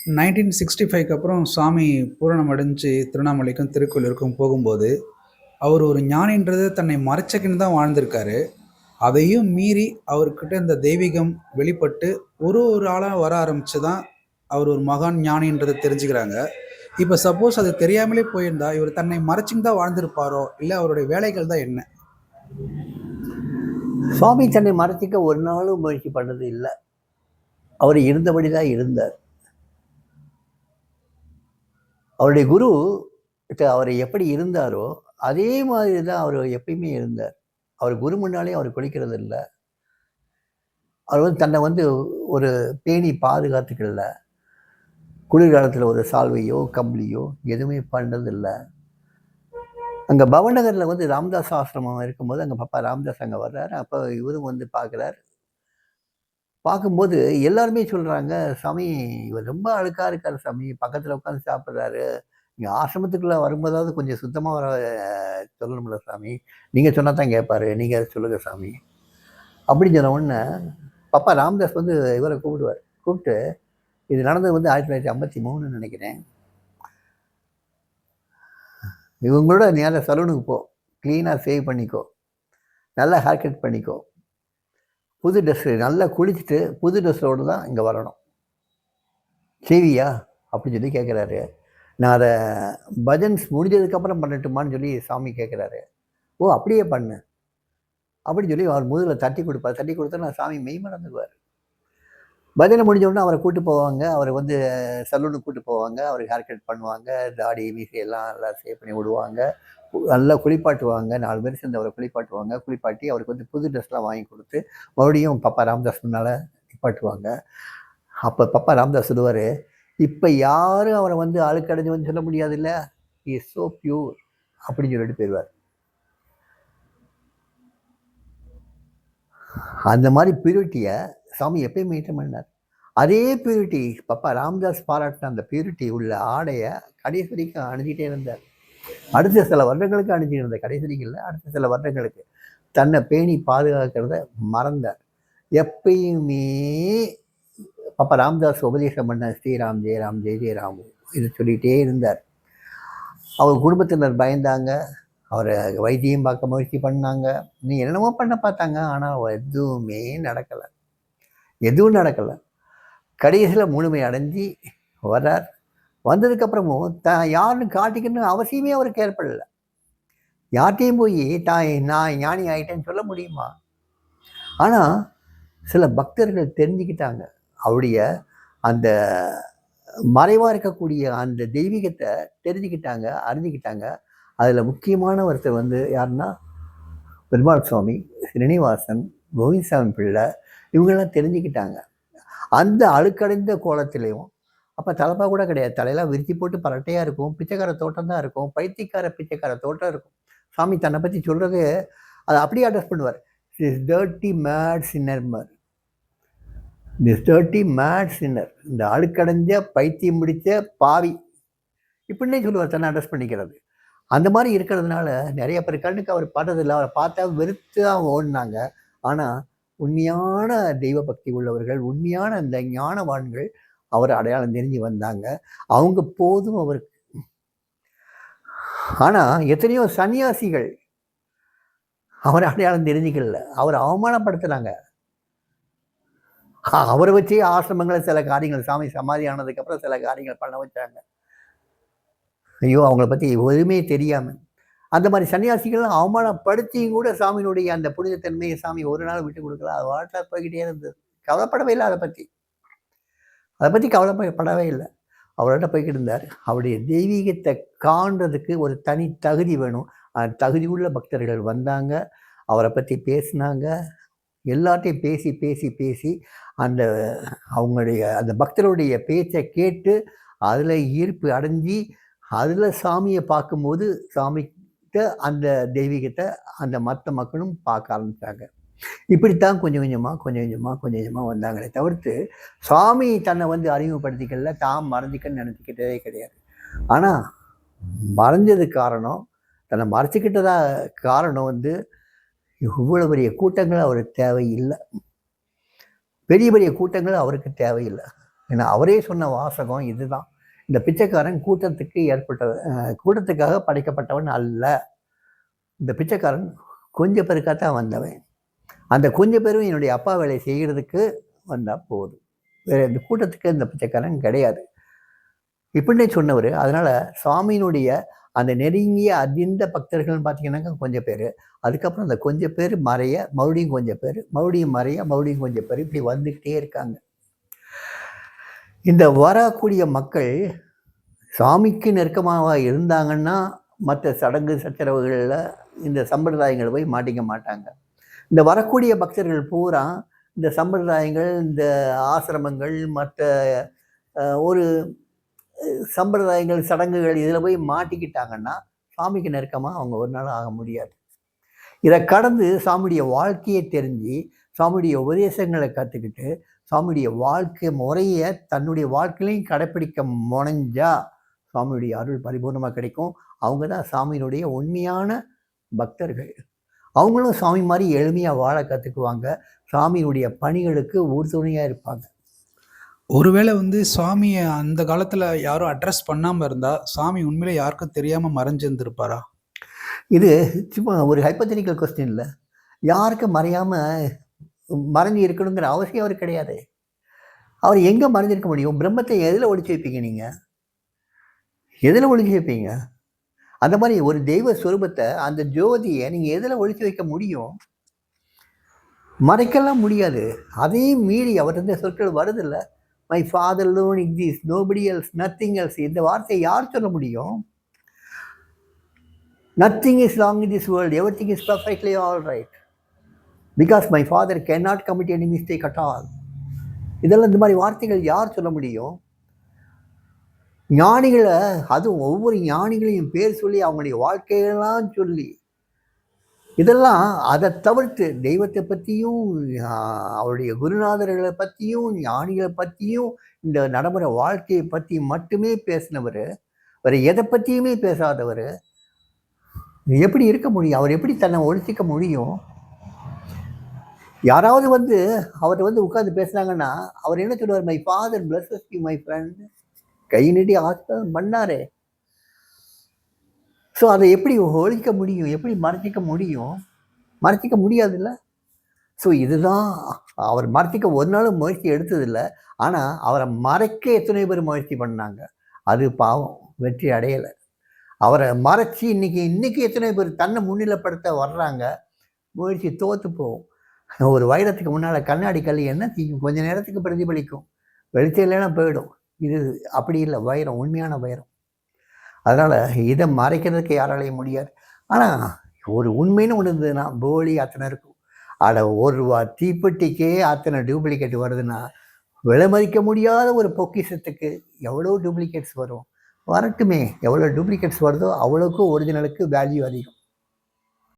1965க்கு அப்புறம் சாமி பூரணம் அடைஞ்சு திருவண்ணாமலைக்கும் திருக்கோயிலூருக்கும் போகும்போது, அவர் ஒரு ஞானின்றது தன்னை மறைச்சுக்கின்னு தான் வாழ்ந்திருக்காரு. அதையும் மீறி அவர்கிட்ட இந்த தெய்வீகம் வெளிப்பட்டு ஒரு ஒரு ஆளா வர ஆரம்பிச்சு தான், அவர் ஒரு மகான் ஞானின்றத தெரிஞ்சுக்கிறாங்க. இப்ப சப்போஸ் அது தெரியாமலே போயிருந்தா, இவர் தன்னை மறைச்சுன்னு தான் வாழ்ந்திருப்பாரோ? இல்ல அவருடைய வேலைகள் தான் என்ன? சுவாமி தன்னை மறைச்சிக்க ஒரு நாளும் முயற்சி பண்ணது இல்லை. அவர் இருந்தபடி தான் இருந்தார். அவருடைய குரு அவர் எப்படி இருந்தாரோ அதே மாதிரி தான் அவர் எப்பயுமே இருந்தார். அவர் குரு முன்னாலே அவர் குளிக்கிறது இல்லை. அவர் வந்து தன்னை வந்து ஒரு பேணி பாதுகாத்துக்கல. குளிர்காலத்தில் ஒரு சால்வையோ கம்பளியோ எதுவுமே பண்ணுறதில்லை. அங்கே பவநகரில் வந்து ராமதாஸ் ஆசிரமம் இருக்கும்போது அங்கே பாப்பா ராமதாஸ் அங்கே வர்றாரு. அப்போ இவரும் வந்து பார்க்குறாரு. பார்க்கும்போது எல்லாருமே சொல்கிறாங்க, சாமி இவர் ரொம்ப அழுக்காக இருக்கார் சாமி, பக்கத்தில் உட்காந்து சாப்பிட்றாரு, இங்கே ஆசிரமத்துக்குள்ளே வரும்போதாவது கொஞ்சம் சுத்தமாக வர சொல்லணும்ல சாமி, நீங்கள் சொன்னால் தான் கேட்பாரு, நீங்கள் அதை சொல்லுங்கள் சாமி அப்படின்னு சொன்ன உடனே பாப்பா ராமதாஸ் வந்து இவரை கூப்பிடுவார். கூப்பிட்டு இது நடந்தது வந்து 1953 நினைக்கிறேன். இவங்களோட நேராக சலூனுக்கு போ, க்ளீனாக சேவ் பண்ணிக்கோ, நல்லா ஹேர் கட் பண்ணிக்கோ, புது ட்ரெஸ்ஸு நல்லா குளிச்சுட்டு புது ட்ரெஸ்ஸோடு தான் இங்கே வரணும், செய்வியா அப்படின்னு சொல்லி கேட்குறாரு. நான் அதை பஜன்ஸ் முடிஞ்சதுக்கப்புறம் பண்ணட்டுமான்னு சொல்லி சாமி கேட்குறாரு. ஓ அப்படியே பண்ணு அப்படின்னு சொல்லி அவர் முதுகில் தட்டி கொடுப்பார். தட்டி கொடுத்தா நான் சாமி மெய் மறந்துடுவார். பஜனை முடிஞ்சோடனே அவரை கூப்பிட்டு போவாங்க. அவரை வந்து சலூனுக்கு கூப்பிட்டு போவாங்க. அவருக்கு ஹேர் கட் பண்ணுவாங்க. தாடி மீசை எல்லாம் நல்லா சேவ் பண்ணி விடுவாங்க. நல்லா குளிப்பாட்டுவாங்க. 4 பேர் சேர்ந்து அவரை குளிப்பாட்டுவாங்க. குளிப்பாட்டி அவருக்கு வந்து புது ட்ரெஸ்லாம் வாங்கி கொடுத்து மறுபடியும் பாப்பா ராமதாஸ் முன்னால் நிப்பாட்டுவாங்க. அப்போ பாப்பா ராமதாஸ் சொல்லுவார், இப்போ யாரும் அவரை வந்து அழுக்கடைஞ்சவன்னு சொல்ல முடியாது இல்லை, ஹி இஸ் ஸோ பியூர் அப்படின்னு சொல்லிட்டு போயிடுவார். அந்த மாதிரி பியூரிட்டியை சாமி எப்பயும் மெயின்டைன் பண்ணார். அதே பியூரிட்டி பாப்பா ராமதாஸ் பாராட்டின அந்த பியூரிட்டி உள்ள ஆடையை கடைசி வரைக்கும் அணிஞ்சிட்டே இருந்தார். அடுத்த சில வருடங்களுக்கு அணிஞ்சிட்டு இருந்தார். கடைசி வரைக்கும் இல்லை, அடுத்த சில வருடங்களுக்கு தன்னை பேணி பாதுகாக்கிறத மறந்தார். எப்பயுமே பாப்பா ராமதாஸ் உபதேசம் பண்ண ஸ்ரீராம் ஜெயராம் ஜெய ஜெயராம் இது சொல்லிகிட்டே இருந்தார். அவர் குடும்பத்தினர் பயந்தாங்க. அவரை வைத்தியம் பார்க்க முயற்சி பண்ணாங்க, நீ என்னமோ பண்ண பார்த்தாங்க. ஆனால் எதுவுமே நடக்கலை, எதுவும் நடக்கலை. கடைசியில் முழுமை அடைஞ்சி வர்றார். வந்ததுக்கப்புறமும் யாருன்னு காட்டிக்கணும்னு அவசியமே அவருக்கு ஏற்படலை. யார்கிட்டையும் போய் நான் ஞானி ஆகிட்டேன்னு சொல்ல முடியுமா? ஆனால் சில பக்தர்கள் தெரிஞ்சுக்கிட்டாங்க, அவருடைய அந்த மறைவாக இருக்கக்கூடிய அந்த தெய்வீகத்தை தெரிஞ்சுக்கிட்டாங்க, அறிஞ்சிக்கிட்டாங்க. அதில் முக்கியமான ஒருத்தர் வந்து யாருன்னா பெருமாள் சுவாமி, ஸ்ரீனிவாசன், கோவிந்தசாமி பிள்ளை, இவங்கெல்லாம் தெரிஞ்சுக்கிட்டாங்க. அந்த அழுக்கடைந்த கோலத்திலையும் அப்போ தலைப்பா கூட கிடையாது, தலையெல்லாம் விரிச்சி போட்டு பரட்டையாக இருக்கும், பிச்சைக்கார தோட்டம் தான் இருக்கும், பிச்சைக்கார தோட்டம் இருக்கும். சாமி தன்னை பற்றி சொல்கிறது அதை அப்படியே அட்ரஸ் பண்ணுவார். This dirty mad sinner, this dirty mad sinner, இந்த அழுக்கடைஞ்ச பைத்தியம் முடித்த பாவி இப்படின்னே சொல்லுவார் தன்னை அட்ரஸ் பண்ணிக்கிறது. அந்த மாதிரி இருக்கிறதுனால நிறைய பேர் கண்ணுக்கு அவர் பார்த்ததில்லை, அவரை பார்த்தா வெறுத்து தான் ஓடினாங்க. ஆனால் உண்மையான தெய்வ பக்தி உள்ளவர்கள், உண்மையான அந்த ஞானவான்கள் அவர் அடையாளம் தெரிஞ்சு வந்தாங்க. அவங்க போதும் அவருக்கு. ஆனால் எத்தனையோ சன்னியாசிகள் அவர் அடையாளம் தெரிஞ்சுக்கல, அவர் அவமானப்படுத்துனாங்க. அவரை வச்சே ஆசிரமங்களை சில காரியங்கள், சாமி சமாதி ஆனதுக்கப்புறம் சில காரியங்கள் பண்ண வச்சாங்க. ஐயோ அவங்கள பற்றி எதுவுமே தெரியாமல் அந்த மாதிரி சன்னியாசிகள்லாம் அவமானப்படுத்தியும் கூட சாமியினுடைய அந்த புனிதத்தன்மையை சாமி ஒரு நாள் விட்டு கொடுக்கல. அது வாட்டில் போய்கிட்டே இருந்தது. கவலைப்படவே இல்லை, அதை பற்றி கவலைப்படவே இல்லை. அவர்கிட்ட போய்கிட்டு இருந்தார். அவருடைய தெய்வீகத்தை காண்றதுக்கு ஒரு தனி தகுதி வேணும். அந்த தகுதி உள்ள பக்தர்கள் வந்தாங்க, அவரை பற்றி பேசினாங்க. எல்லாத்தையும் பேசி பேசி பேசி அந்த அவங்களுடைய அந்த பக்தருடைய பேச்சை கேட்டு அதில் ஈர்ப்பு அடைஞ்சி அதில் சாமியை பார்க்கும்போது சாமிகிட்ட அந்த தெய்வீகத்தை அந்த மற்ற மக்களும் பார்க்க ஆரம்பித்தாங்க. இப்படித்தான் கொஞ்சம் கொஞ்சமாக வந்தாங்களே தவிர்த்து சாமி தன்னை வந்து அறிமுகப்படுத்திக்கல, தான் மறைஞ்சிக்கன்னு நினச்சிக்கிட்டதே கிடையாது. ஆனால் மறைஞ்சது காரணம், தன்னை மறைச்சிக்கிட்டதா காரணம் வந்து இவ்வளோ பெரிய கூட்டங்கள் அவருக்கு தேவையில்லை, பெரிய பெரிய கூட்டங்கள் அவருக்கு தேவையில்லை. ஏன்னா அவரே சொன்ன வாசகம் இதுதான். இந்த பிச்சைக்காரன் கூட்டத்துக்காக படைக்கப்பட்டவன் அல்ல. இந்த பிச்சைக்காரன் கொஞ்சம் பேருக்காகத்தான் வந்தவன். அந்த கொஞ்சம் பேரும் என்னுடைய அப்பா வேலையை செய்கிறதுக்கு வந்தால் போதும். வேறு இந்த கூட்டத்துக்கு இந்த பிச்சைக்காரன் கிடையாது இப்படின்னே சொன்னவர். அதனால் சுவாமியினுடைய அந்த நெருங்கிய அதிர்ந்த பக்தர்கள்னு பார்த்தீங்கன்னாக்கா கொஞ்சம் பேர், அதுக்கப்புறம் அந்த கொஞ்சம் பேர் மறைய மறுபடியும் கொஞ்சம் பேர், மறுபடியும் மறைய மறுபடியும் கொஞ்சம் பேர், இப்படி வந்துக்கிட்டே இருக்காங்க. இந்த வரக்கூடிய மக்கள் சாமிக்கு நெருக்கமாக இருந்தாங்கன்னா மற்ற சடங்கு சச்சரவுகளில் இந்த சம்பிரதாயங்கள் போய் மாட்டிக்க மாட்டாங்க. இந்த வரக்கூடிய பக்தர்கள் பூரா இந்த சம்பிரதாயங்கள், இந்த ஆசிரமங்கள், மற்ற ஒரு சம்பிரதாயங்கள், சடங்குகள் இதில் போய் மாட்டிக்கிட்டாங்கன்னா சாமிக்கு நெருக்கமாக அவங்க ஒரு நாள் ஆக முடியாது. இதை கடந்து சாமியுடைய வாழ்க்கையை தெரிஞ்சு, சாமியுடைய உபதேசங்களை கற்றுக்கிட்டு, சாமியுடைய வாழ்க்கை முறையை தன்னுடைய வாழ்க்கையிலையும் கடைப்பிடிக்க முனைஞ்சா சாமியுடைய அருள் பரிபூர்ணமாக கிடைக்கும். அவங்க தான் சாமியினுடைய உண்மையான பக்தர்கள். அவங்களும் சாமி மாதிரி எளிமையாக வாழ கற்றுக்குவாங்க. சாமியினுடைய பணிகளுக்கு உறுதுணையாக இருப்பாங்க. ஒருவேளை சுவாமியை அந்த காலத்தில் யாரும் அட்ரஸ் பண்ணாமல் இருந்தால் சாமி உண்மையிலே யாருக்கும் தெரியாமல் மறைஞ்சிருந்திருப்பாரா? இது சும்மா ஒரு ஹைப்போதெட்டிக்கல் கொஸ்டின் இல்லை. யாருக்கும் மறைஞ்சு இருக்கணுங்கிற அவசியம் அவர் கிடையாது. அவர் எங்கே மறைஞ்சிருக்க முடியும்? பிரம்மத்தை எதில் ஒழிச்சு வைப்பீங்க? நீங்கள் எதில் ஒழிச்சு வைப்பீங்க? அந்த மாதிரி ஒரு தெய்வ ஸ்வரூபத்தை, அந்த ஜோதியை நீங்கள் எதில் ஒழிச்சு வைக்க முடியும்? மறைக்கலாம் முடியாது. அதையும் மீறி அவர் இருந்த சொற்கள் வருதில்ல. My father alone exist, nobody else, nothing else. இந்த வார்த்தையை யார் சொல்ல முடியும்? Nothing is wrong in this world. Everything is perfectly all right. Because my father cannot commit any mistake at all. இதெல்லாம் இந்த மாதிரி வார்த்தைகள் யார் சொல்ல முடியும்? ஞானிகளை, அதுவும் ஒவ்வொரு ஞானிகளையும் பேர் சொல்லி அவங்களுடைய வாழ்க்கையெல்லாம் சொல்லி, இதெல்லாம் அதை தவிர்த்து தெய்வத்தை பற்றியும், அவருடைய குருநாதர்களை பற்றியும், ஞானிகளை பற்றியும், இந்த நடைமுறை வாழ்க்கையை பற்றி மட்டுமே பேசினவர், வேறு எதை பற்றியுமே பேசாதவர் எப்படி இருக்க முடியும்? அவர் எப்படி தன்னை ஒழிச்சிக்க முடியும்? யாராவது அவர் உட்கார்ந்து பேசுனாங்கன்னா அவர் என்ன சொல்லுவார்? My father blesses you my friend. கை நீட்டி ஆசீர்வாதம் பண்ணாரே. ஸோ அதை எப்படி ஒழிக்க முடியும்? எப்படி மறைச்சிக்க முடியும்? மறைச்சிக்க முடியாதுல்ல. ஸோ இதுதான், அவர் மறைச்சிக்க ஒரு நாளும் முயற்சி எடுத்ததில்லை. ஆனால் அவரை மறைக்க எத்தனை பேர் முயற்சி பண்ணாங்க. அது பாவம் வெற்றி அடையலை. அவரை மறைச்சி இன்னைக்கு எத்தனை பேர் தன்னை முன்னிலைப்படுத்த வர்றாங்க. முயற்சி தோற்று போகும். ஒரு வைரத்துக்கு முன்னால் கண்ணாடி கல் என்ன செய்யும்? கொஞ்சம் நேரத்துக்கு பிரதிபலிக்கும், வெளிச்சம் இல்லைன்னா போயிடும். இது அப்படி இல்லை, வைரம் உண்மையான வைரம். அதனால் இதை மறைக்கிறதுக்கு யாராலையும் முடியாது. ஆனால் ஒரு உண்மைன்னு ஒன்று இருந்ததுன்னா போலி அத்தனை இருக்கும். ஒரு ரூபா தீப்பெட்டிக்கே அத்தனை டூப்ளிகேட் வருதுன்னா விலை மதிக்க முடியாத ஒரு பொக்கிஷத்துக்கு எவ்வளோ டூப்ளிகேட்ஸ் வரும்? வரட்டுமே. எவ்வளோ டூப்ளிகேட்ஸ் வருதோ அவ்வளோக்கும் ஒரிஜினலுக்கு வேல்யூ அதிகம்.